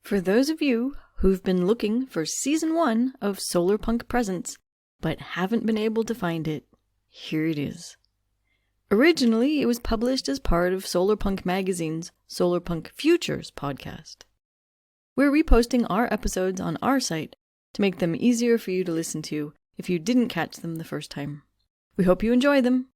For those of you who've been looking for Season 1 of Solarpunk Presents, but haven't been able to find it, here it is. Originally, it was published as part of Solarpunk Magazine's Solarpunk Futures podcast. We're reposting our episodes on our site to make them easier for you to listen to if you didn't catch them the first time. We hope you enjoy them.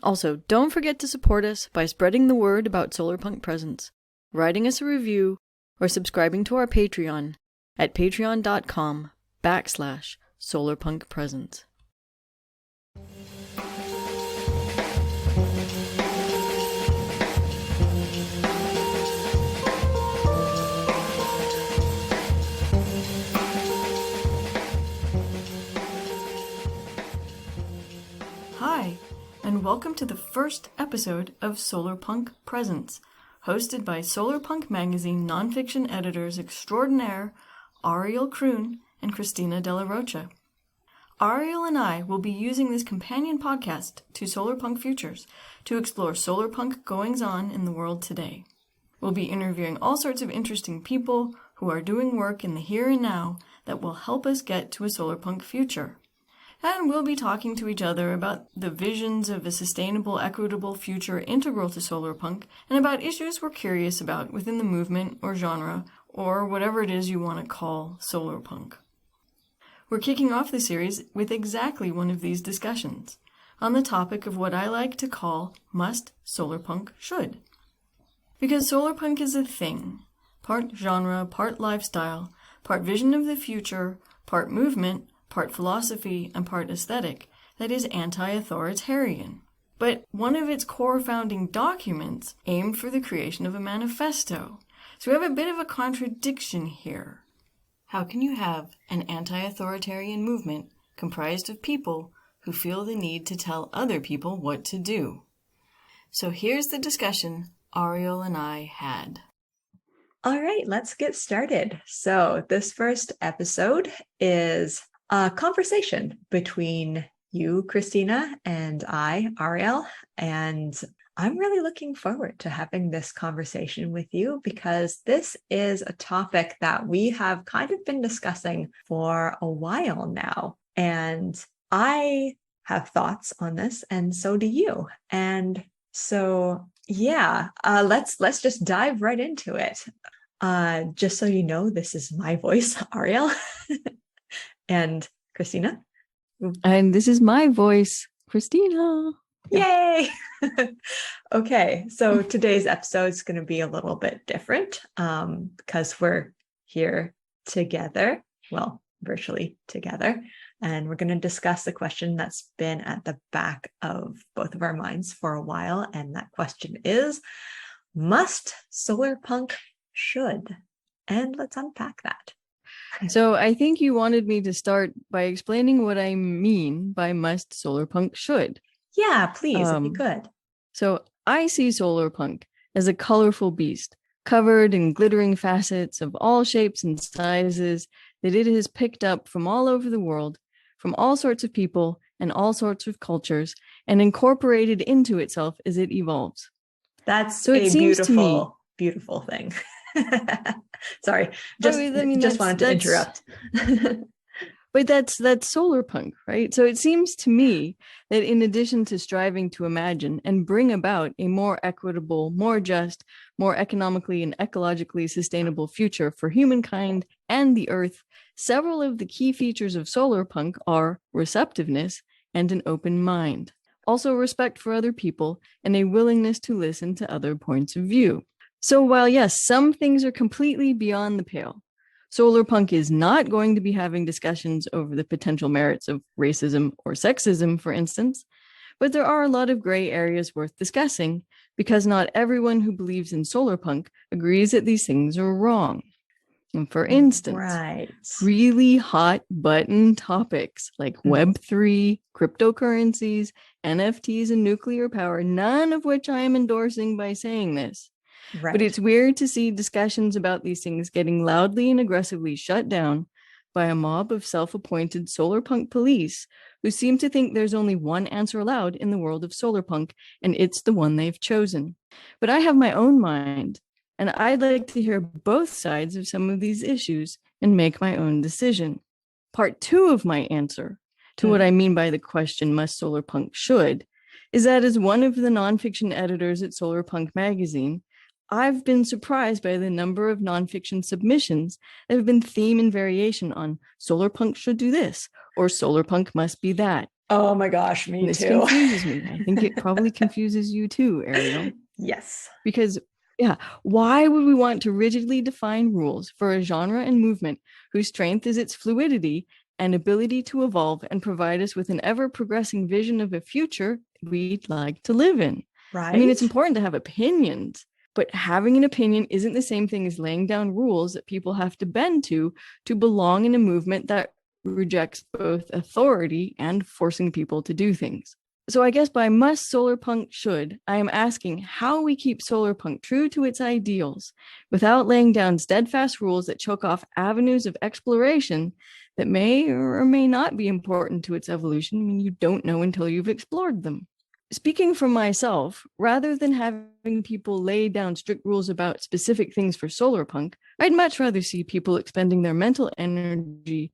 Also, don't forget to support us by spreading the word about Solarpunk Presents, writing us a review, or subscribing to our Patreon at patreon.com/solarpunkpresents. Hi, and welcome to the first episode of Solarpunk Presents, hosted by Solarpunk Magazine Nonfiction editors extraordinaire Ariel and Christina de la Rocha. Ariel and I will be using this companion podcast to Solarpunk Futures to explore solarpunk goings-on in the world today. We'll be interviewing all sorts of interesting people who are doing work in the here and now that will help us get to a solarpunk future. And we'll be talking to each other about the visions of a sustainable, equitable future integral to solarpunk, and about issues we're curious about within the movement or genre, or whatever it is you want to call solarpunk. We're kicking off the series with exactly one of these discussions, on the topic of what I like to call must solarpunk should. Because solarpunk is a thing, part genre, part lifestyle, part vision of the future, part movement, part philosophy, and part aesthetic, that is anti-authoritarian. But one of its core founding documents aimed for the creation of a manifesto. So we have a bit of a contradiction here. How can you have an anti-authoritarian movement comprised of people who feel the need to tell other people what to do? So here's the discussion Ariel and I had. All right, let's get started. So this first episode is a conversation between you, Christina, and I, Ariel, and I'm really looking forward to having this conversation with you because this is a topic that we have kind of been discussing for a while now, and I have thoughts on this, and so do you. And so, let's just dive right into it. Just so you know, this is my voice, Ariel. And Christina. And this is my voice, Christina. Yay! Okay, so today's episode is going to be a little bit different because we're here together, well, virtually together, and we're going to discuss the question that's been at the back of both of our minds for a while, and that question is, must solarpunk should? And let's unpack that. So I think you wanted me to start by explaining what I mean by must solarpunk should. Yeah, please, if you could. So I see solarpunk as a colorful beast, covered in glittering facets of all shapes and sizes that it has picked up from all over the world, from all sorts of people and all sorts of cultures, and incorporated into itself as it evolves. That's so a beautiful, beautiful thing. Sorry, just wanted to interrupt. But that's solarpunk, right? So it seems to me that in addition to striving to imagine and bring about a more equitable, more just, more economically and ecologically sustainable future for humankind and the earth, several of the key features of solarpunk are receptiveness and an open mind. Also respect for other people and a willingness to listen to other points of view. So while, yes, some things are completely beyond the pale, solarpunk is not going to be having discussions over the potential merits of racism or sexism, for instance, but there are a lot of gray areas worth discussing because not everyone who believes in solarpunk agrees that these things are wrong. And for instance, really hot button topics like Web3, cryptocurrencies, NFTs, and nuclear power, none of which I am endorsing by saying this. Right. But it's weird to see discussions about these things getting loudly and aggressively shut down by a mob of self-appointed solarpunk police who seem to think there's only one answer allowed in the world of solarpunk, and it's the one they've chosen. But I have my own mind, and I'd like to hear both sides of some of these issues and make my own decision. Part 2 of my answer to what I mean by the question, must Solarpunk should, is that as one of the nonfiction editors at Solarpunk magazine, I've been surprised by the number of nonfiction submissions that have been theme and variation on Solarpunk should do this or Solarpunk must be that. Oh my gosh, me this too. Confuses me. I think it probably confuses you too, Ariel. Yes. Because, yeah, why would we want to rigidly define rules for a genre and movement whose strength is its fluidity and ability to evolve and provide us with an ever-progressing vision of a future we'd like to live in? Right. I mean, it's important to have opinions, but having an opinion isn't the same thing as laying down rules that people have to bend to belong in a movement that rejects both authority and forcing people to do things. So I guess by must Solarpunk should, I am asking how we keep Solarpunk true to its ideals without laying down steadfast rules that choke off avenues of exploration that may or may not be important to its evolution. I mean, you don't know until you've explored them. Speaking for myself, rather than having people lay down strict rules about specific things for Solarpunk, I'd much rather see people expending their mental energy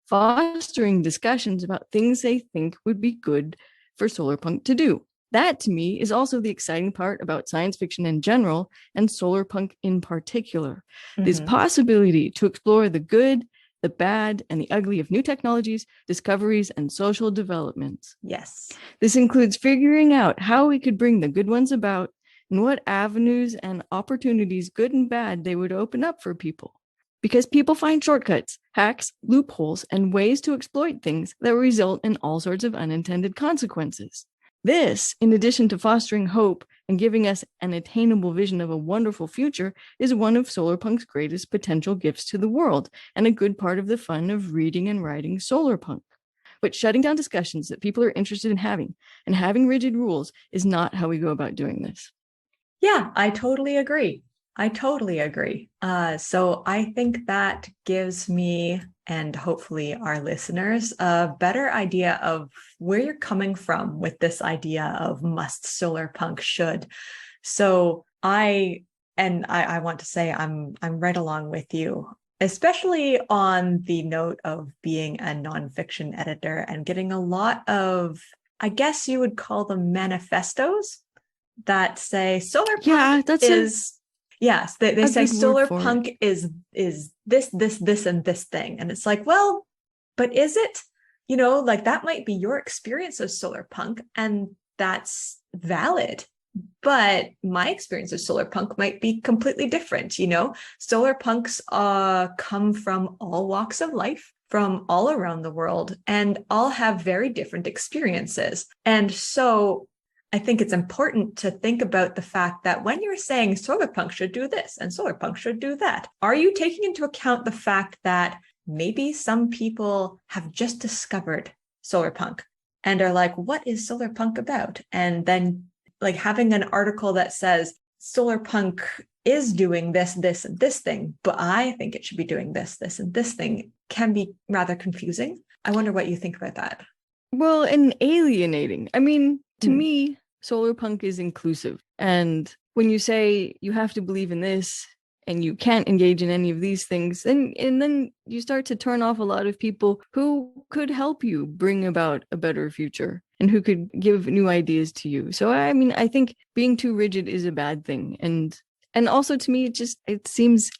fostering discussions about things they think would be good for Solarpunk to do. That, to me, is also the exciting part about science fiction in general and Solarpunk in particular. This possibility to explore the good, the bad, and the ugly of new technologies, discoveries, and social developments. Yes. This includes figuring out how we could bring the good ones about and what avenues and opportunities, good and bad, they would open up for people. Because people find shortcuts, hacks, loopholes, and ways to exploit things that result in all sorts of unintended consequences. This, in addition to fostering hope and giving us an attainable vision of a wonderful future, is one of Solarpunk's greatest potential gifts to the world, and a good part of the fun of reading and writing Solarpunk. But shutting down discussions that people are interested in having, and having rigid rules, is not how we go about doing this. Yeah, I totally agree. So I think that gives me and hopefully our listeners a better idea of where you're coming from with this idea of must Solarpunk should. So I want to say I'm right along with you, especially on the note of being a nonfiction editor and getting a lot of, I guess you would call them manifestos that say Solarpunk is. Yes, they say Solarpunk is this, and this thing. And it's like, well, but is it? You know, like that might be your experience of Solarpunk, and that's valid. But my experience of Solarpunk might be completely different. You know, Solarpunks come from all walks of life, from all around the world, and all have very different experiences. And so I think it's important to think about the fact that when you're saying Solarpunk should do this and Solarpunk should do that, are you taking into account the fact that maybe some people have just discovered Solarpunk and are like, what is Solarpunk about? And then like having an article that says Solarpunk is doing this, this, and this thing, but I think it should be doing this, this, and this thing can be rather confusing. I wonder what you think about that. Well, and alienating. I mean, to me, Solarpunk is inclusive. And when you say you have to believe in this and you can't engage in any of these things, then you start to turn off a lot of people who could help you bring about a better future and who could give new ideas to you. So, I mean, I think being too rigid is a bad thing. And also to me, it seems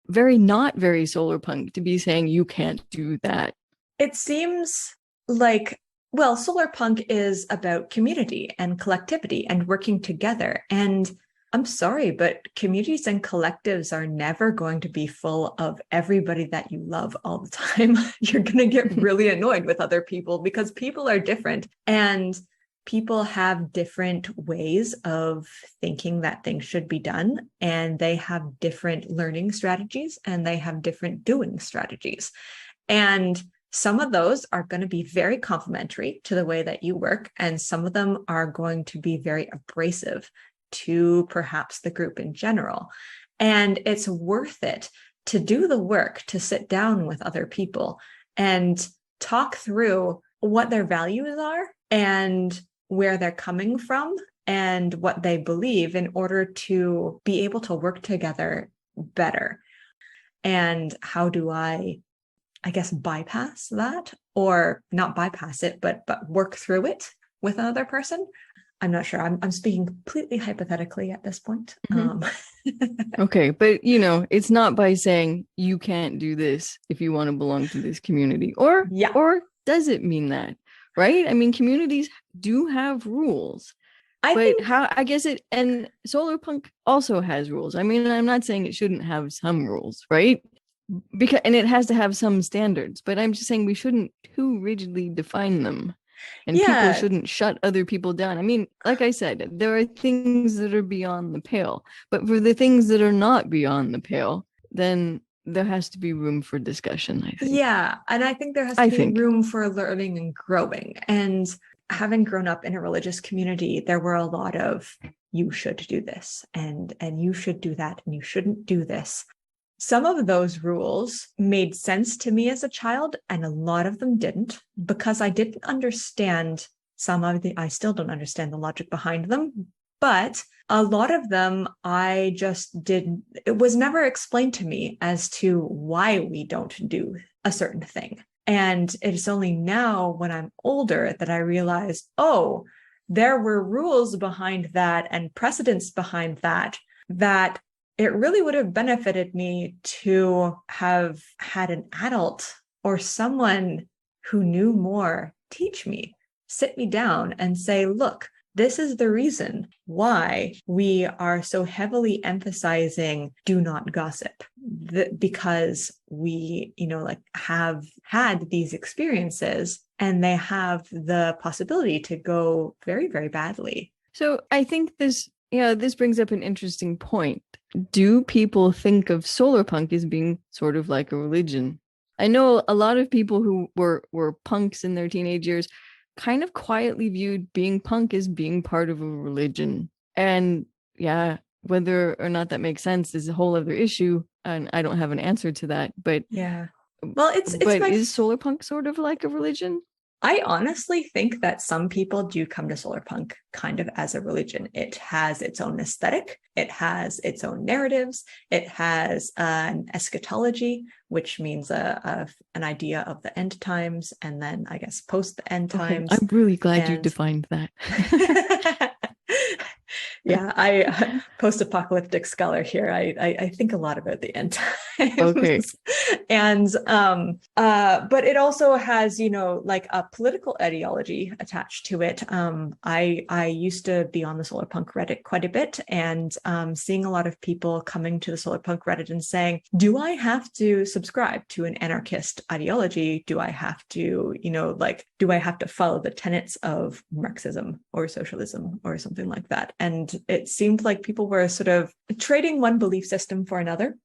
not very Solarpunk to be saying you can't do that. It seems like, well, Solarpunk is about community and collectivity and working together. And I'm sorry, but communities and collectives are never going to be full of everybody that you love all the time. You're going to get really annoyed with other people because people are different and people have different ways of thinking that things should be done. And they have different learning strategies and they have different doing strategies. And some of those are going to be very complementary to the way that you work, and some of them are going to be very abrasive to perhaps the group in general. And it's worth it to do the work, to sit down with other people and talk through what their values are and where they're coming from and what they believe in order to be able to work together better. And how do I guess, bypass that, or not bypass it, but work through it with another person? I'm not sure. I'm speaking completely hypothetically at this point. Okay, but it's not by saying you can't do this if you want to belong to this community, or does it mean that? Right? I mean, communities do have rules. I guess it, and Solarpunk also has rules. I mean, I'm not saying it shouldn't have some rules, right? And it has to have some standards, but I'm just saying we shouldn't too rigidly define them, and people shouldn't shut other people down. I mean, like I said, there are things that are beyond the pale, but for the things that are not beyond the pale, then there has to be room for discussion, I think. Yeah, and I think there has to be room for learning and growing. And having grown up in a religious community, there were a lot of, you should do this, and you should do that, and you shouldn't do this. Some of those rules made sense to me as a child, and a lot of them didn't, because I didn't understand I still don't understand the logic behind them, but a lot of them I just didn't, it was never explained to me as to why we don't do a certain thing. And it's only now when I'm older that I realized, oh, there were rules behind that and precedents behind that it really would have benefited me to have had an adult or someone who knew more teach me, sit me down and say, look, this is the reason why we are so heavily emphasizing do not gossip, because we, have had these experiences and they have the possibility to go very, very badly. So I think this brings up an interesting point. Do people think of solarpunk as being sort of like a religion? I know a lot of people who were punks in their teenage years kind of quietly viewed being punk as being part of a religion. And whether or not that makes sense is a whole other issue. And I don't have an answer to that. But well, is solarpunk sort of like a religion? I honestly think that some people do come to solarpunk kind of as a religion. It has its own aesthetic. It has its own narratives. It has an eschatology, which means an idea of the end times, and then I guess post the end times. I'm really glad you defined that. Yeah, I post-apocalyptic scholar here. I think a lot about the end times. Okay. And but it also has, like a political ideology attached to it. I used to be on the Solarpunk Reddit quite a bit, and seeing a lot of people coming to the Solarpunk Reddit and saying, do I have to subscribe to an anarchist ideology? Do I have to, do I have to follow the tenets of Marxism or socialism or something like that? And it seemed like people were sort of trading one belief system for another.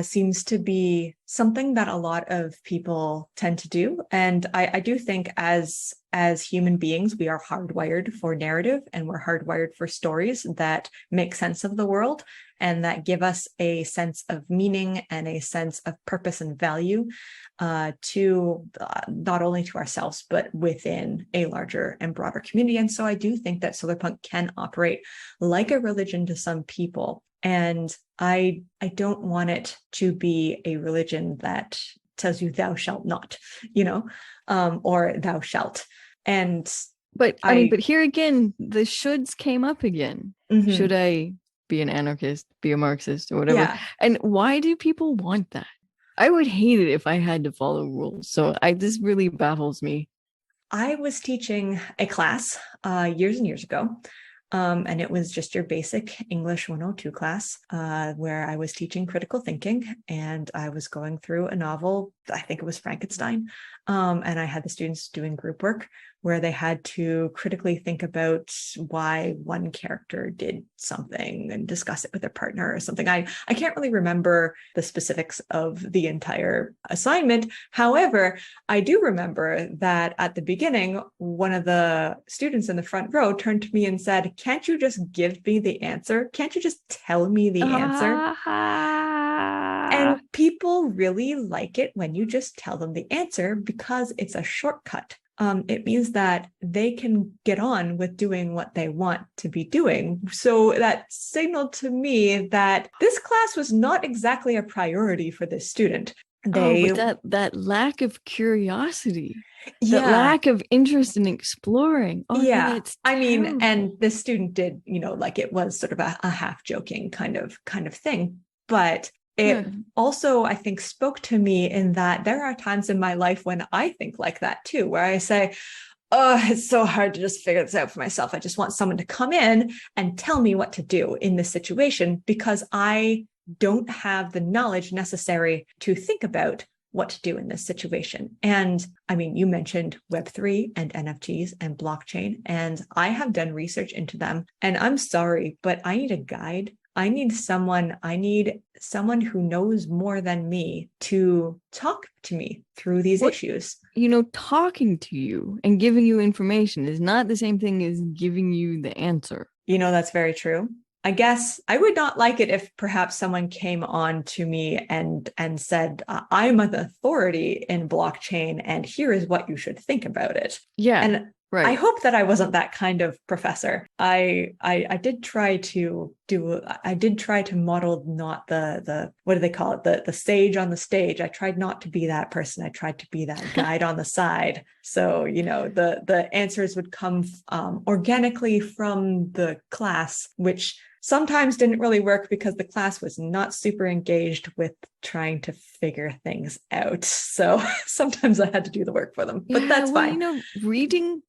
Seems to be something that a lot of people tend to do. And I do think as human beings, we are hardwired for narrative, and we're hardwired for stories that make sense of the world and that give us a sense of meaning and a sense of purpose and value to not only to ourselves, but within a larger and broader community. And so I do think that solarpunk can operate like a religion to some people. And I don't want it to be a religion that tells you thou shalt not, or thou shalt. But here again, the shoulds came up again. Mm-hmm. Should I be an anarchist, be a Marxist, or whatever? Yeah. And why do people want that? I would hate it if I had to follow rules. So this really baffles me. I was teaching a class years and years ago. And it was just your basic English 102 class where I was teaching critical thinking, and I was going through a novel, I think it was Frankenstein. And I had the students doing group work where they had to critically think about why one character did something and discuss it with their partner or something. I can't really remember the specifics of the entire assignment. However, I do remember that at the beginning, one of the students in the front row turned to me and said, can't you just give me the answer? Can't you just tell me the answer? And people really like it when you just tell them the answer because it's a shortcut. it means that they can get on with doing what they want to be doing. So that signaled to me that this class was not exactly a priority for this student. But that lack of curiosity, that Yeah. lack of interest in exploring. Oh, yeah, it's I mean, terrible. and the student did, like it was sort of a half joking kind of thing, but it also, I think, spoke to me in that there are times in my life when I think like that too, where I say, oh, it's so hard to just figure this out for myself. I just want someone to come in and tell me what to do in this situation, because I don't have the knowledge necessary to think about what to do in this situation. And I mean, you mentioned Web3 and NFTs and blockchain, and I have done research into them. And I'm sorry, but I need a guide. I need someone who knows more than me to talk to me through these issues. Talking to you and giving you information is not the same thing as giving you the answer. That's very true. I guess I would not like it if perhaps someone came on to me and said, I'm an authority in blockchain and here is what you should think about it. Yeah. And right. I hope that I wasn't that kind of professor. I did try to model not the what do they call it? The sage on the stage. I tried not to be that person. I tried to be that guide on the side. So, the answers would come organically from the class, which sometimes didn't really work because the class was not super engaged with trying to figure things out. So sometimes I had to do the work for them, but that's fine. Reading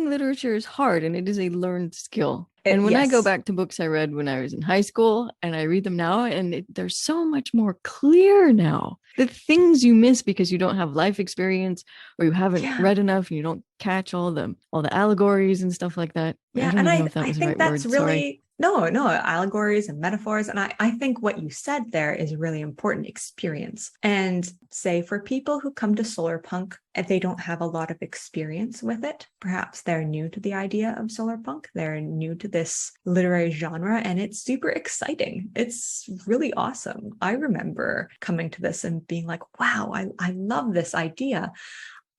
literature is hard and it is a learned skill. And when I go back to books I read when I was in high school and I read them now, and they're so much more clear now. The things you miss because you don't have life experience or you haven't read enough and you don't catch all the allegories and stuff like that. Yeah, I don't know if that was the right word. Really no, allegories and metaphors. And I think what you said there is really important, experience. And say for people who come to Solarpunk and they don't have a lot of experience with it, perhaps they're new to the idea of Solarpunk, they're new to this literary genre, and it's super exciting. It's really awesome. I remember coming to this and being like, wow, I love this idea.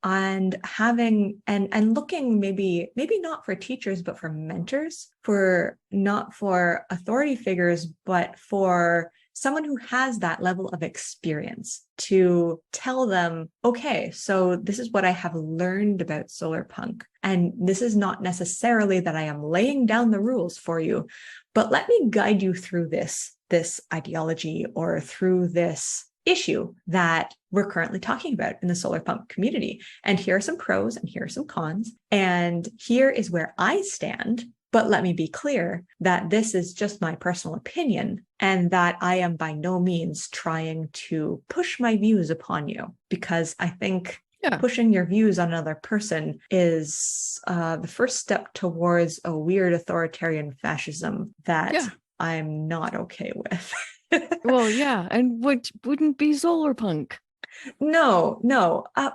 And having and looking maybe not for teachers, but for mentors, not for authority figures, but for someone who has that level of experience to tell them, okay, so this is what I have learned about Solarpunk. And this is not necessarily that I am laying down the rules for you, but let me guide you through this ideology or through this issue that we're currently talking about in the Solarpunk community. And here are some pros and here are some cons. And here is where I stand. But let me be clear that this is just my personal opinion and that I am by no means trying to push my views upon you, because I think pushing your views on another person is the first step towards a weird authoritarian fascism that I'm not okay with. Well, yeah, and what wouldn't be Solarpunk? No,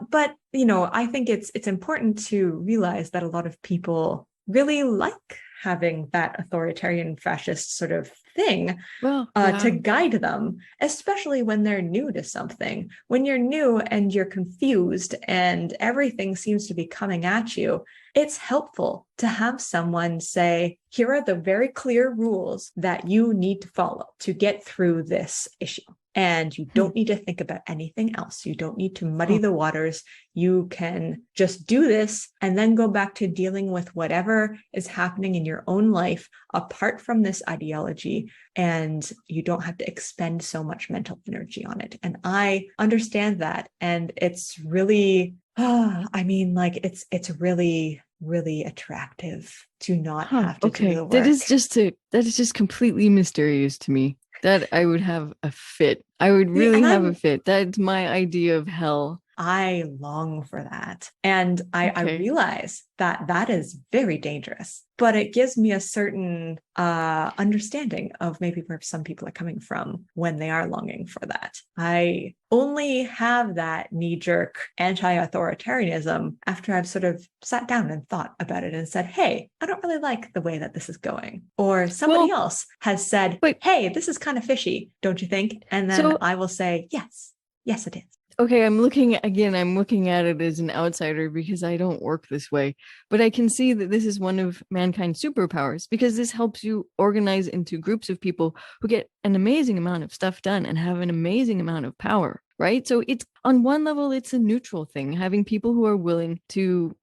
but I think it's important to realize that a lot of people really like having that authoritarian fascist sort of thing to guide them, especially when they're new to something. When you're new and you're confused and everything seems to be coming at you, it's helpful to have someone say, here are the very clear rules that you need to follow to get through this issue. And you don't need to think about anything else. You don't need to muddy the waters. You can just do this and then go back to dealing with whatever is happening in your own life apart from this ideology. And you don't have to expend so much mental energy on it. And I understand that. And it's really, it's really, really attractive to not have to do the work. That is just completely mysterious to me. That I would have a fit. I would really have a fit. That's my idea of hell. I long for that. And I realize that is very dangerous, but it gives me a certain understanding of maybe where some people are coming from when they are longing for that. I only have that knee-jerk anti-authoritarianism after I've sort of sat down and thought about it and said, hey, I don't really like the way that this is going. Or somebody else has said, hey, this is kind of fishy, don't you think? And then I will say, yes, it is. Okay, I'm looking at it as an outsider because I don't work this way. But I can see that this is one of mankind's superpowers because this helps you organize into groups of people who get an amazing amount of stuff done and have an amazing amount of power, right? So it's on one level, it's a neutral thing. Having people who are willing to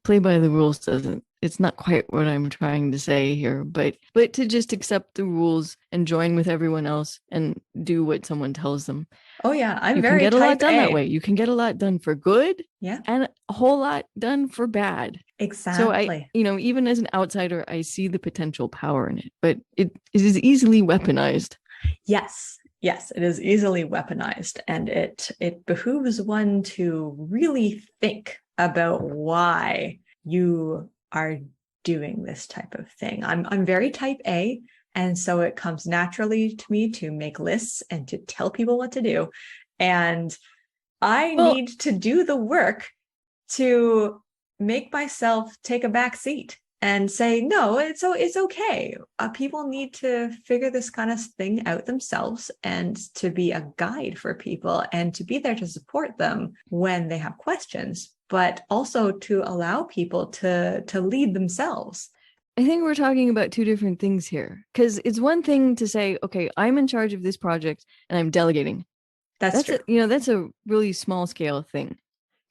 play by the rules doesn't. It's not quite what I'm trying to say here, but to just accept the rules and join with everyone else and do what someone tells them. Oh yeah, I'm You can very get a lot type done that A. way. You can get a lot done for good Yeah, and a whole lot done for bad. So exactly. even as an outsider, I see the potential power in it, but it is easily weaponized. Yes. Yes, it is easily weaponized, and it behooves one to really think about why you are doing this type of thing. I'm very type A, and so it comes naturally to me to make lists and to tell people what to do. And I Well, need to do the work to make myself take a back seat and say, no, it's okay. People need to figure this kind of thing out themselves and to be a guide for people and to be there to support them when they have questions, but also to allow people to lead themselves. I think we're talking about two different things here because it's one thing to say, okay, I'm in charge of this project and I'm delegating. That's true. That's a really small scale thing.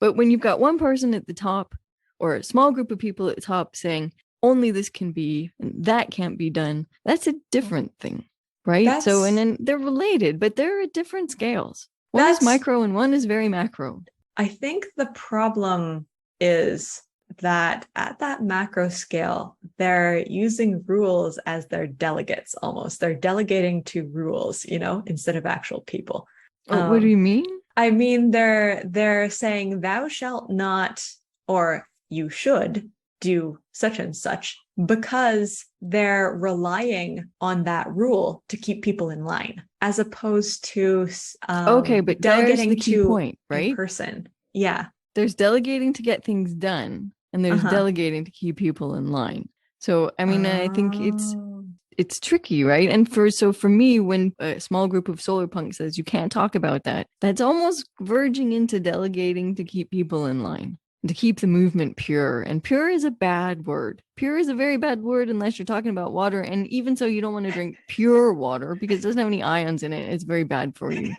But when you've got one person at the top or a small group of people at the top saying only this can be and that can't be done, that's a different thing, right? So, and That's then they're related, but they're at different scales. One is that's micro and one is very macro. I think the problem is that at that macro scale, they're using rules as their delegates almost. They're delegating to rules, instead of actual people. Oh, what do you mean? I mean, they're saying thou shalt not, or you should do such and such because they're relying on that rule to keep people in line, as opposed to Okay, but there's the delegating key to point, a right? person. Yeah. There's delegating to get things done, and there's Uh-huh. delegating to keep people in line. So, I mean, I think Oh. it's tricky, right? And for me, when a small group of solarpunk says you can't talk about that, that's almost verging into delegating to keep people in line, to keep the movement pure. And pure is a bad word. Pure is a very bad word unless you're talking about water. And even so, you don't want to drink pure water because it doesn't have any ions in it. It's very bad for you.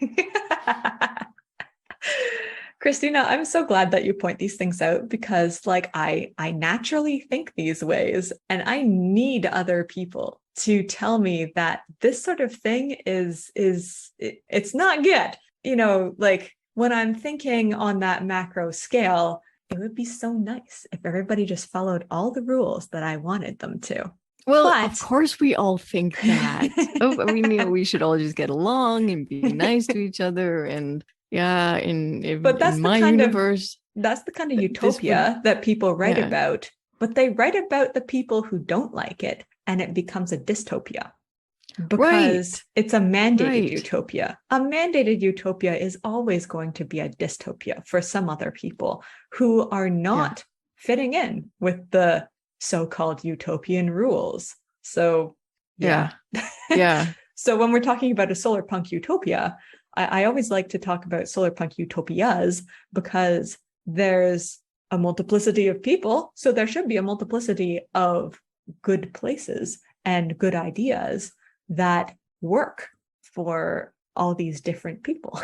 Christina, I'm so glad that you point these things out because like I naturally think these ways and I need other people to tell me that this sort of thing it's not good. Like when I'm thinking on that macro scale, it would be so nice if everybody just followed all the rules that I wanted them to. Well, of But course, we all think that. Oh, I mean, we should all just get along and be nice to each other. And yeah, but in my universe, that's the kind of this would, utopia that people write yeah, about, but they write about the people who don't like it and it becomes a dystopia right, because it's a mandated right, utopia. A mandated utopia is always going to be a dystopia for some other people who are yeah, not fitting in with the so-called utopian rules. So yeah. yeah, yeah. So when we're talking about a solar punk utopia, I always like to talk about solar punk utopias because there's a multiplicity of people. So there should be a multiplicity of good places and good ideas that work for all these different people.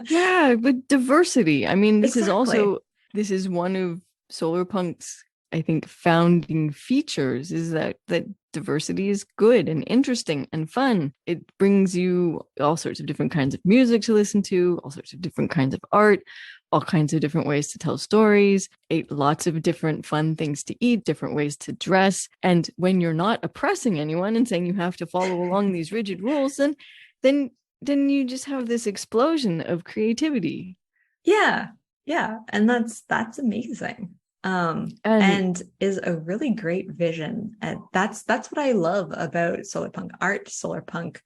Yeah, but diversity. I mean, Exactly. this is one of Solarpunk's, I think, founding features is that diversity is good and interesting and fun. It brings you all sorts of different kinds of music to listen to, all sorts of different kinds of art, all kinds of different ways to tell stories, lots of different fun things to eat, different ways to dress. And when you're not oppressing anyone and saying you have to follow along these rigid rules, then then you just have this explosion of creativity. Yeah. Yeah. And that's amazing. And And is a really great vision. And that's what I love about solarpunk art, solarpunk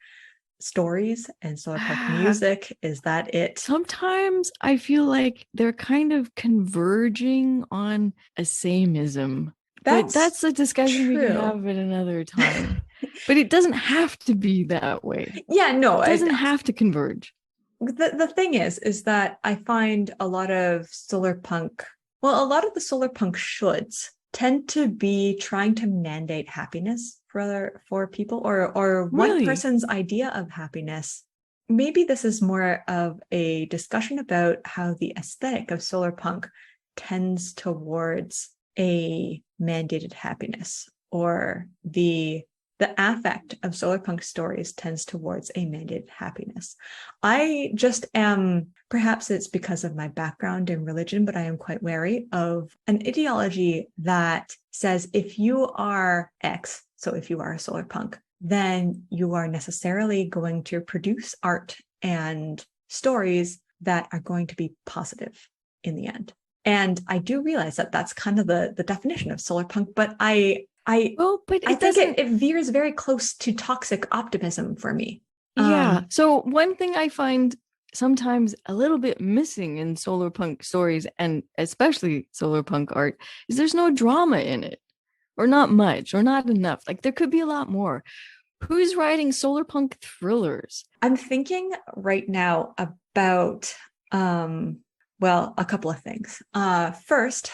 stories, and solarpunk music is that it sometimes I feel like they're kind of converging on a samenism, but that's that's a discussion we can true. have at another time. But it doesn't have to be that way. Yeah, no, It doesn't have to converge. the thing is that I find a lot of solarpunk, well, a lot of the solarpunk shoulds tend to be trying to mandate happiness for people, or one Really? person's idea of happiness. Maybe this is more of a discussion about how the aesthetic of solarpunk tends towards a mandated happiness, or the affect of solarpunk stories tends towards a mandated happiness. I just am, perhaps it's because of my background in religion, but I am quite wary of an ideology that says if you are X, so if you are a solarpunk, then you are necessarily going to produce art and stories that are going to be positive in the end. And I do realize that that's kind of the definition of solarpunk, but Well, but I it think doesn't. it veers very close to toxic optimism for me. Yeah. So one thing I find sometimes a little bit missing in solar punk stories, and especially solar punk art, is there's no drama in it, or not much, or not enough. Like there could be a lot more. Who's writing solar punk thrillers? I'm thinking right now about well, a couple of things. First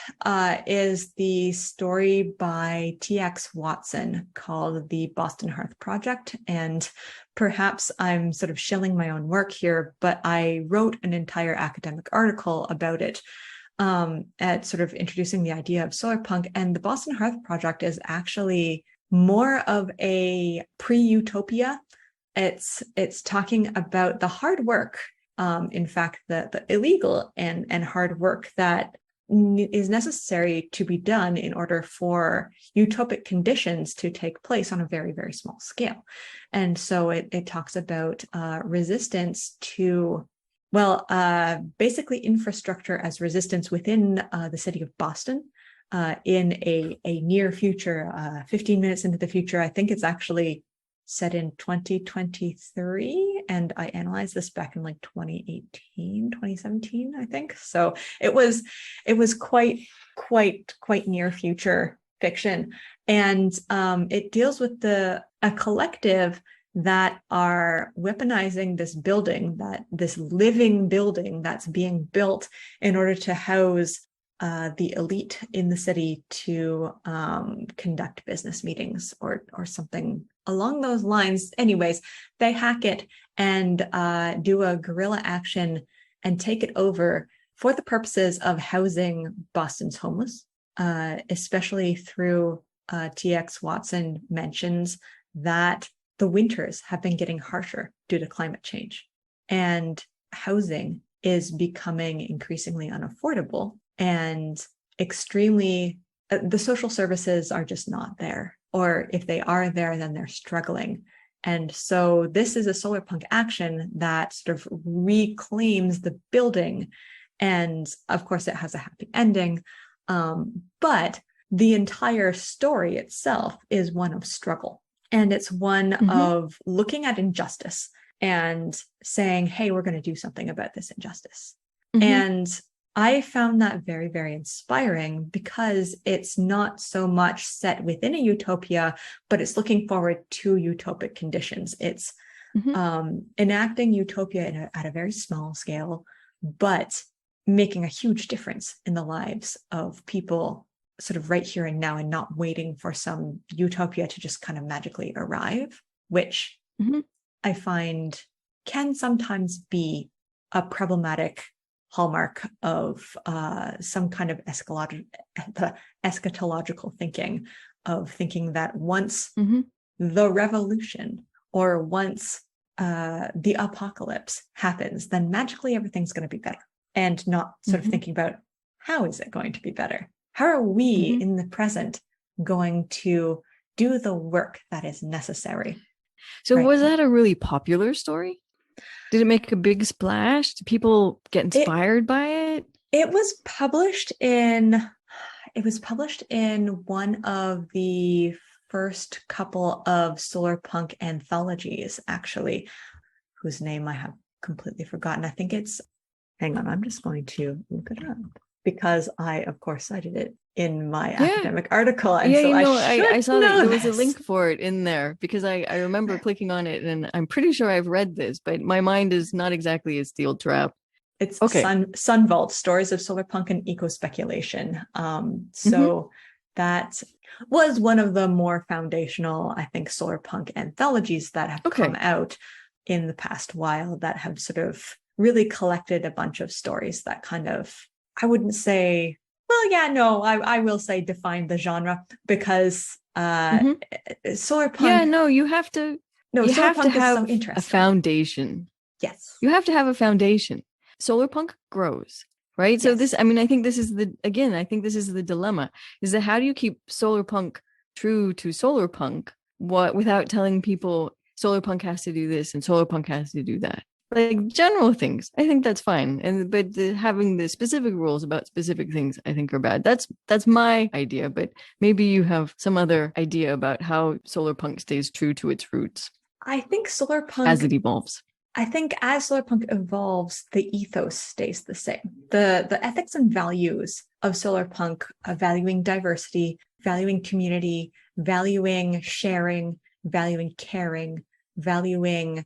is the story by T.X. Watson called The Boston Hearth Project. And perhaps I'm sort of shilling my own work here, but I wrote an entire academic article about it, at sort of introducing the idea of solarpunk. And the Boston Hearth Project is actually more of a pre-utopia. It's talking about the hard work, in fact, the illegal and hard work that is necessary to be done in order for utopic conditions to take place on a very, very small scale. And so it talks about resistance to, well, basically infrastructure as resistance within the city of Boston, in a near future, 15 minutes into the future. I think it's actually set in 2023, and I analyzed this back in like 2018, 2017, I think. So it was quite near future fiction. And it deals with a collective that are weaponizing this building, this living building that's being built in order to house the elite in the city to conduct business meetings or something along those lines. Anyways, they hack it and do a guerrilla action and take it over for the purposes of housing Boston's homeless, especially through T.X. Watson mentions that the winters have been getting harsher due to climate change, and housing is becoming increasingly unaffordable and extremely, the social services are just not there, or if they are there, then they're struggling. And so this is a solarpunk action that sort of reclaims the building, and of course it has a happy ending, but the entire story itself is one of struggle, and it's one of looking at injustice and saying, hey, we're going to do something about this injustice. And I found that very, very inspiring, because it's not so much set within a utopia, but it's looking forward to utopic conditions. It's enacting utopia at a very small scale, but making a huge difference in the lives of people sort of right here and now, and not waiting for some utopia to just kind of magically arrive, which I find can sometimes be a problematic hallmark of some kind of eschatological thinking, of thinking that once the revolution, or once the apocalypse happens, then magically everything's going to be better, and not sort of thinking about, how is it going to be better? How are we in the present going to do the work that is necessary? So was that a really popular story? Did it make a big splash? Did people get inspired by it? It was published in one of the first couple of solarpunk anthologies, actually, whose name I have completely forgotten. I think it's, hang on, I'm just going to look it up. because I, of course, cited it in my Yeah. academic article. And Yeah, so I saw that there was a this. link for it in there because I remember clicking on it, and I'm pretty sure I've read this, but my mind is not exactly a steel trap. It's Okay. Sun Vault, Stories of Solarpunk and Eco-Speculation. So that was one of the more foundational, I think, solarpunk anthologies that have come out in the past while that have sort of really collected a bunch of stories that kind of, I wouldn't say, well, yeah, no, I will say define the genre, because solarpunk. Yeah, no, you have to. No, You have to solarpunk is so have a interesting. foundation. Yes. You have to have a foundation. Solarpunk grows, right? So this, I mean, I think this is the dilemma, is that how do you keep solarpunk true to solarpunk without telling people solarpunk has to do this and solarpunk has to do that? Like general things, I think that's fine. But having the specific rules about specific things, I think are bad. That's my idea, but maybe you have some other idea about how solarpunk stays true to its roots. I think solarpunk, as it evolves. I think as solarpunk evolves, the ethos stays the same. The ethics and values of solarpunk, valuing diversity, valuing community, valuing sharing, valuing caring, valuing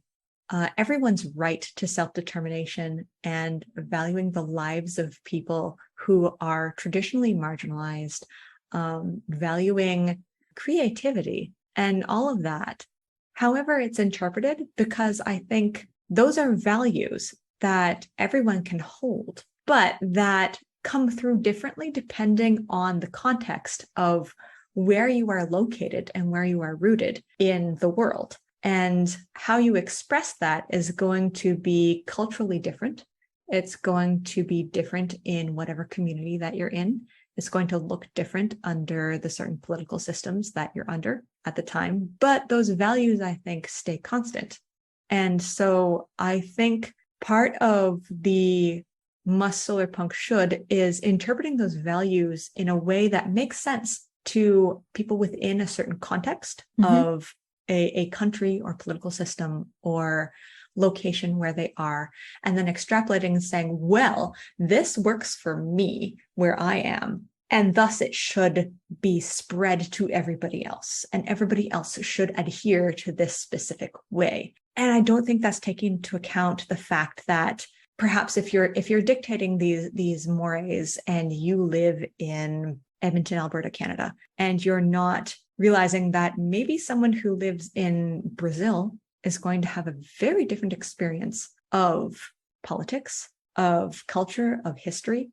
everyone's right to self-determination, and valuing the lives of people who are traditionally marginalized, valuing creativity and all of that. However it's interpreted, because I think those are values that everyone can hold, but that come through differently depending on the context of where you are located and where you are rooted in the world. And how you express that is going to be culturally different. It's going to be different in whatever community that you're in. It's going to look different under the certain political systems that you're under at the time. But those values, I think, stay constant. And so I think part of the must solarpunk should is interpreting those values in a way that makes sense to people within a certain context of a country or political system or location where they are, and then extrapolating and saying, well, this works for me where I am, and thus it should be spread to everybody else, and everybody else should adhere to this specific way. And I don't think that's taking into account the fact that perhaps if you're dictating these mores and you live in Edmonton, Alberta, Canada, and you're not realizing that maybe someone who lives in Brazil is going to have a very different experience of politics, of culture, of history,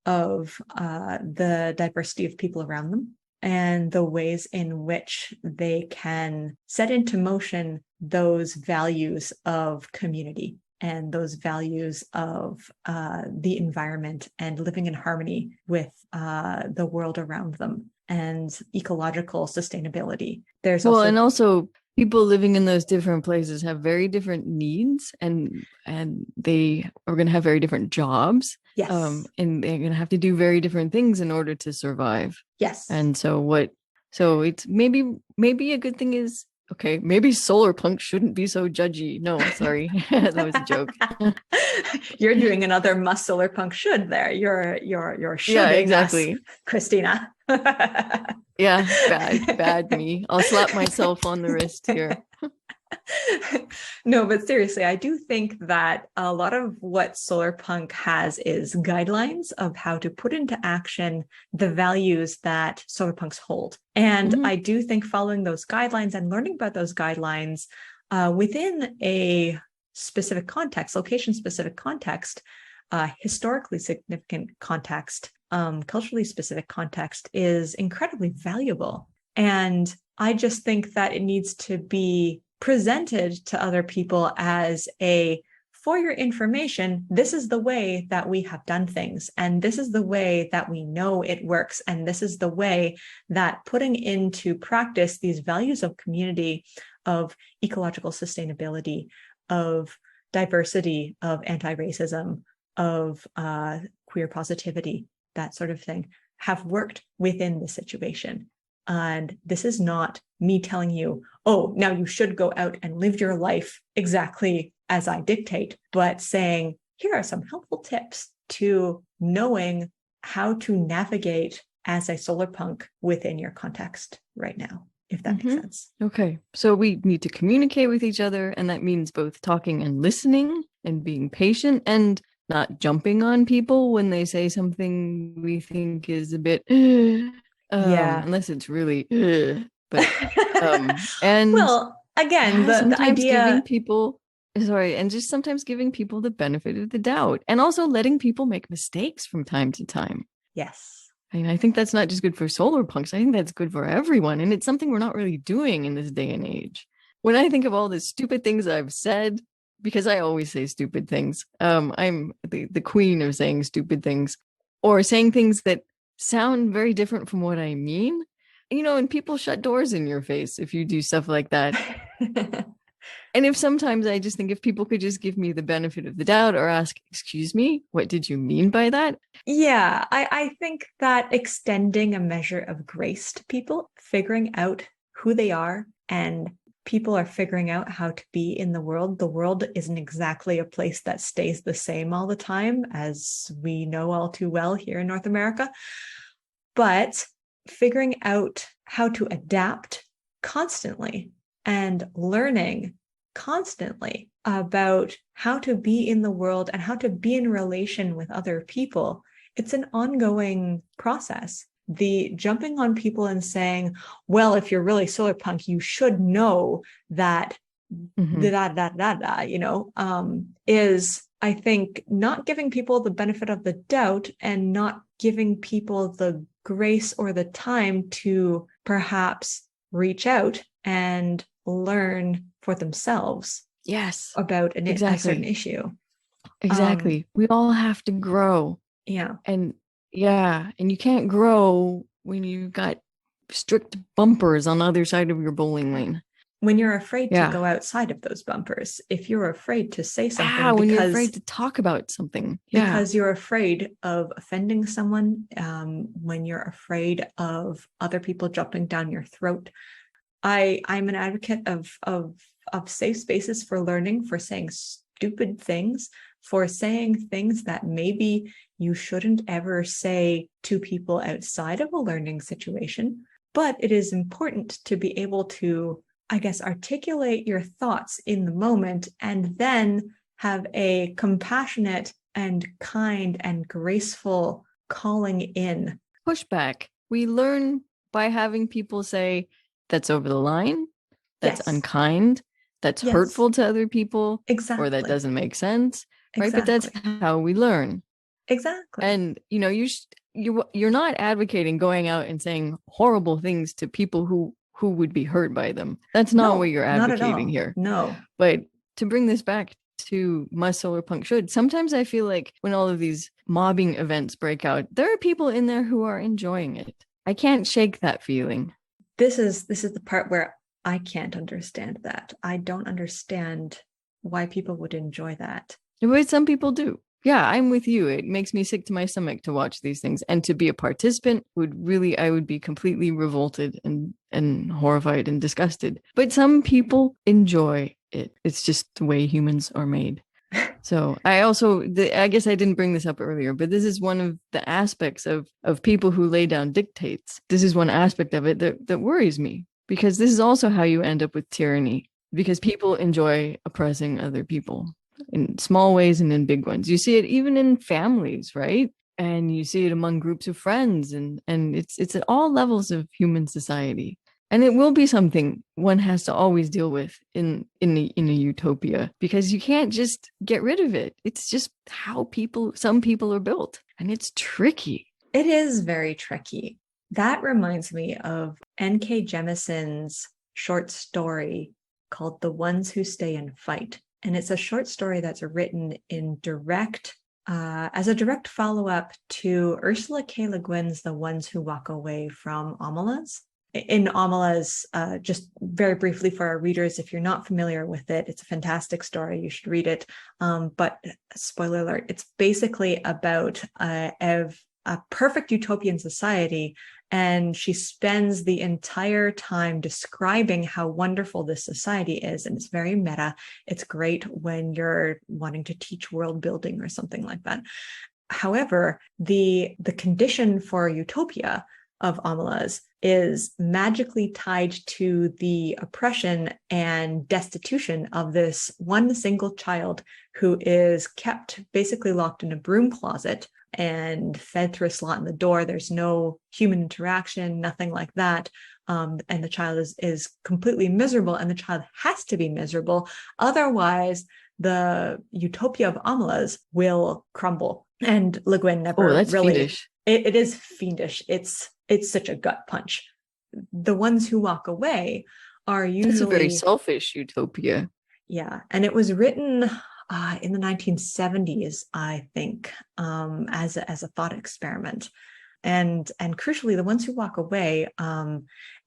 of the diversity of people around them, and the ways in which they can set into motion those values of community and those values of the environment and living in harmony with the world around them and ecological sustainability. And also people living in those different places have very different needs, and they are going to have very different jobs. Yes. And they're going to have to do very different things in order to survive. Yes. And so it's maybe a good thing is, okay, maybe solarpunk shouldn't be so judgy. No, sorry. That was a joke. You're doing another must solarpunk should there. You're shoulding exactly. us, Christina. Yeah, bad me. I'll slap myself on the wrist here. No, but seriously, I do think that a lot of what solarpunk has is guidelines of how to put into action the values that solarpunks hold. And I do think following those guidelines and learning about those guidelines within a specific context, location-specific context, historically significant context, culturally specific context is incredibly valuable. And I just think that it needs to be presented to other people as for your information, this is the way that we have done things, and this is the way that we know it works, and this is the way that putting into practice these values of community, of ecological sustainability, of diversity, of anti-racism, of queer positivity, that sort of thing, have worked within the situation. And this is not me telling you, oh, now you should go out and live your life exactly as I dictate, but saying, here are some helpful tips to knowing how to navigate as a solar punk within your context right now, if that makes sense. Okay. So we need to communicate with each other, and that means both talking and listening and being patient and not jumping on people when they say something we think is a bit unless it's really but and well, again, the sometimes idea giving people and just sometimes giving people the benefit of the doubt, and also letting people make mistakes from time to time. yes. And I think that's not just good for solar punks. I think that's good for everyone. And it's something we're not really doing in this day and age. When I think of all the stupid things I've said, because I always say stupid things, I'm the queen of saying stupid things or saying things that sound very different from what I mean. And people shut doors in your face if you do stuff like that. And if sometimes I just think if people could just give me the benefit of the doubt or ask, excuse me, what did you mean by that? Yeah, I think that extending a measure of grace to people, figuring out who they are, and people are figuring out how to be in the world. The world isn't exactly a place that stays the same all the time, as we know all too well here in North America. But figuring out how to adapt constantly and learning constantly about how to be in the world and how to be in relation with other people. It's an ongoing process. The jumping on people and saying, well, if you're really solar punk, you should know that is, I think, not giving people the benefit of the doubt and not giving people the grace or the time to perhaps reach out and learn for themselves. Yes. About a certain issue. Exactly. We all have to grow. Yeah. And you can't grow when you've got strict bumpers on the other side of your bowling lane. When you're afraid to go outside of those bumpers, if you're afraid to say something when you're afraid to talk about something. Because you're afraid of offending someone, when you're afraid of other people jumping down your throat. I'm an advocate of safe spaces for learning, for saying stupid things, for saying things that maybe you shouldn't ever say to people outside of a learning situation. But it is important to be able to, I guess, articulate your thoughts in the moment and then have a compassionate and kind and graceful calling in. Pushback. We learn by having people say, that's over the line, that's unkind, that's hurtful to other people, exactly, or that doesn't make sense, right? Exactly. But that's how we learn. Exactly. And you're not advocating going out and saying horrible things to people who would be hurt by them. That's not what you're advocating here. No. But to bring this back to must solar punk should, sometimes I feel like when all of these mobbing events break out, there are people in there who are enjoying it. I can't shake that feeling. This is the part where I can't understand that. I don't understand why people would enjoy that. But some people do. Yeah, I'm with you. It makes me sick to my stomach to watch these things. And to be a participant I would be completely revolted and horrified and disgusted. But some people enjoy it. It's just the way humans are made. So I guess I didn't bring this up earlier, but this is one of the aspects of people who lay down dictates. This is one aspect of it that worries me, because this is also how you end up with tyranny, because people enjoy oppressing other people in small ways and in big ones. You see it even in families, right? And you see it among groups of friends, and it's at all levels of human society. And it will be something one has to always deal with in a utopia, because you can't just get rid of it. It's just how some people are built, and it's tricky. It is very tricky. That reminds me of N.K. Jemison's short story called The Ones Who Stay and Fight. And it's a short story that's written in as a direct follow-up to Ursula K. Le Guin's The Ones Who Walk Away from Omelas. In Omelas, just very briefly for our readers, if you're not familiar with it, it's a fantastic story. You should read it. But spoiler alert, it's basically about a perfect utopian society. And she spends the entire time describing how wonderful this society is. And it's very meta. It's great when you're wanting to teach world building or something like that. However, the condition for utopia of Amalas is magically tied to the oppression and destitution of this one single child who is kept basically locked in a broom closet and fed through a slot in the door. There's no human interaction, nothing like that. And the child is completely miserable, and the child has to be miserable. Otherwise, the utopia of Amalas will crumble. And Le Guin never that's really... fiendish. It is fiendish. It's such a gut punch. The ones who walk away are usually... That's a very selfish utopia. Yeah, and it was written in the 1970s, I think, as a thought experiment. And crucially, the ones who walk away,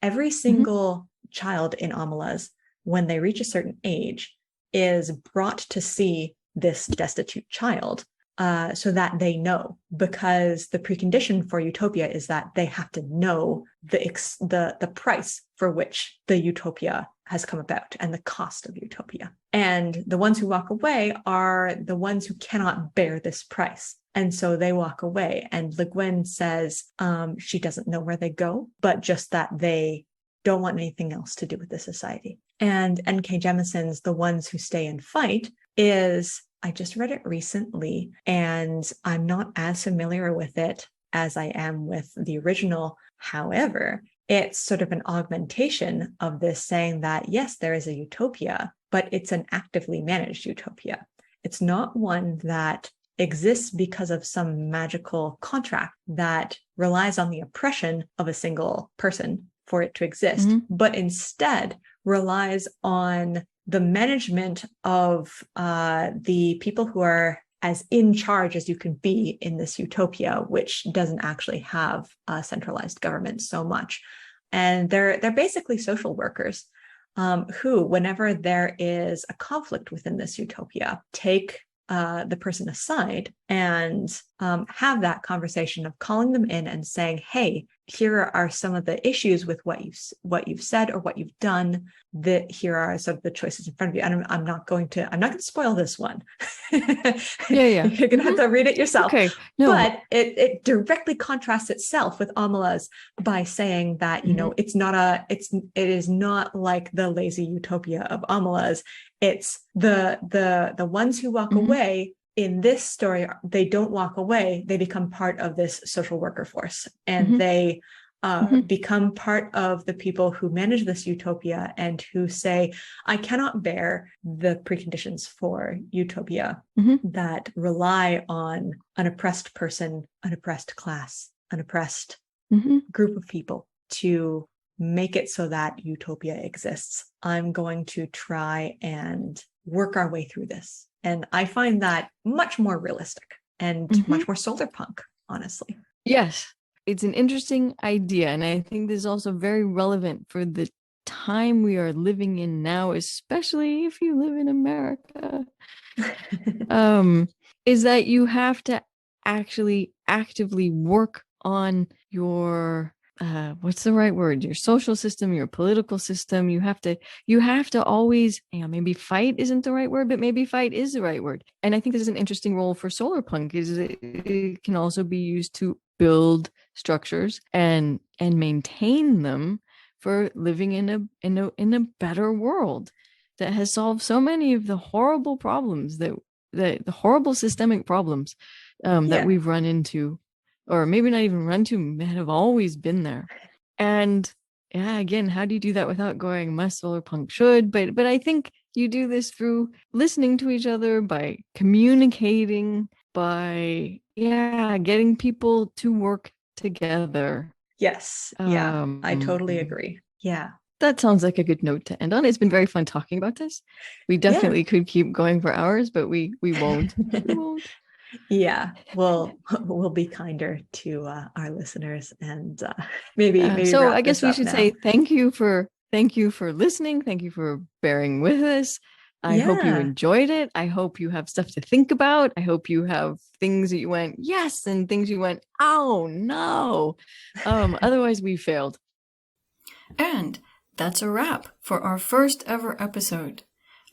every single child in Amalas, when they reach a certain age, is brought to see this destitute child so that they know, because the precondition for utopia is that they have to know the price for which the utopia has come about and the cost of utopia. And the ones who walk away are the ones who cannot bear this price. And so they walk away. And Le Guin says she doesn't know where they go, but just that they don't want anything else to do with the society. And N.K. Jemison's The Ones Who Stay and Fight is, I just read it recently, and I'm not as familiar with it as I am with the original. However, it's sort of an augmentation of this, saying that, yes, there is a utopia, but it's an actively managed utopia. It's not one that exists because of some magical contract that relies on the oppression of a single person for it to exist, but instead relies on the management of the people who are as in charge as you can be in this utopia, which doesn't actually have a centralized government so much. And they're basically social workers who, whenever there is a conflict within this utopia, take the person aside and have that conversation of calling them in and saying, hey, here are some of the issues with what you've said or what you've done. That here are some of the choices in front of you. And I'm not going to spoil this one. Yeah. You're gonna have to read it yourself. Okay. No. But it directly contrasts itself with Amalas by saying that, you know, it is not like the lazy utopia of Amalas. It's the ones who walk away. In this story, they don't walk away. They become part of this social worker force, and they become part of the people who manage this utopia and who say, I cannot bear the preconditions for utopia that rely on an oppressed person, an oppressed class, an oppressed group of people to make it so that utopia exists. I'm going to try and work our way through this. And I find that much more realistic and much more solarpunk, honestly. Yes, it's an interesting idea. And I think this is also very relevant for the time we are living in now, especially if you live in America, is that you have to actually actively work on your what's the right word? Your social system, your political system. You have to always, maybe fight isn't the right word, but maybe fight is the right word. And I think this is an interesting role for solarpunk, is it can also be used to build structures and maintain them for living in a better world that has solved so many of the horrible problems that the horrible systemic problems that we've run into. Or maybe not even run to, have always been there. And again, how do you do that without going, my solarpunk should? But I think you do this through listening to each other, by communicating, by getting people to work together. Yes. Yeah, I totally agree. Yeah. That sounds like a good note to end on. It's been very fun talking about this. We definitely could keep going for hours, but we won't. We won't. Yeah, we'll be kinder to our listeners, and maybe. So I guess we should say thank you for listening. Thank you for bearing with us. I hope you enjoyed it. I hope you have stuff to think about. I hope you have things that you went yes and things you went oh no. Otherwise we failed. And that's a wrap for our first ever episode.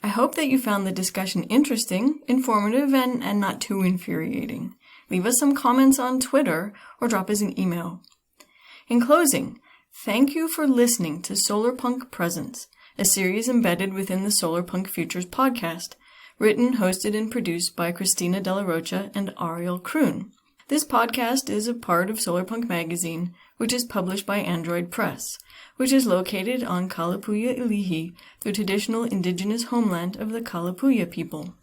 I hope that you found the discussion interesting, informative, and not too infuriating. leave us some comments on Twitter, or drop us an email. In closing, thank you for listening to Solarpunk Presents, a series embedded within the Solarpunk Futures podcast, written, hosted, and produced by Christina De La Rocha and Ariel Kroon. This podcast is a part of Solarpunk magazine, which is published by Android Press, which is located on Kalapuya Ilihi, the traditional indigenous homeland of the Kalapuya people.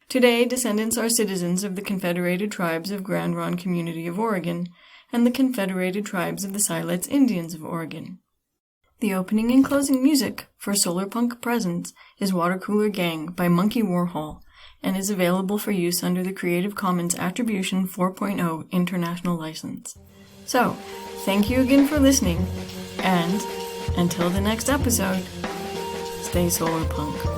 Today, descendants are citizens of the Confederated Tribes of Grand Ronde Community of Oregon and the Confederated Tribes of the Siletz Indians of Oregon. The opening and closing music for Solarpunk Presents is Water Cooler Gang by Monkey Warhol and is available for use under the Creative Commons Attribution 4.0 International License. So, thank you again for listening, and until the next episode, stay Solarpunk.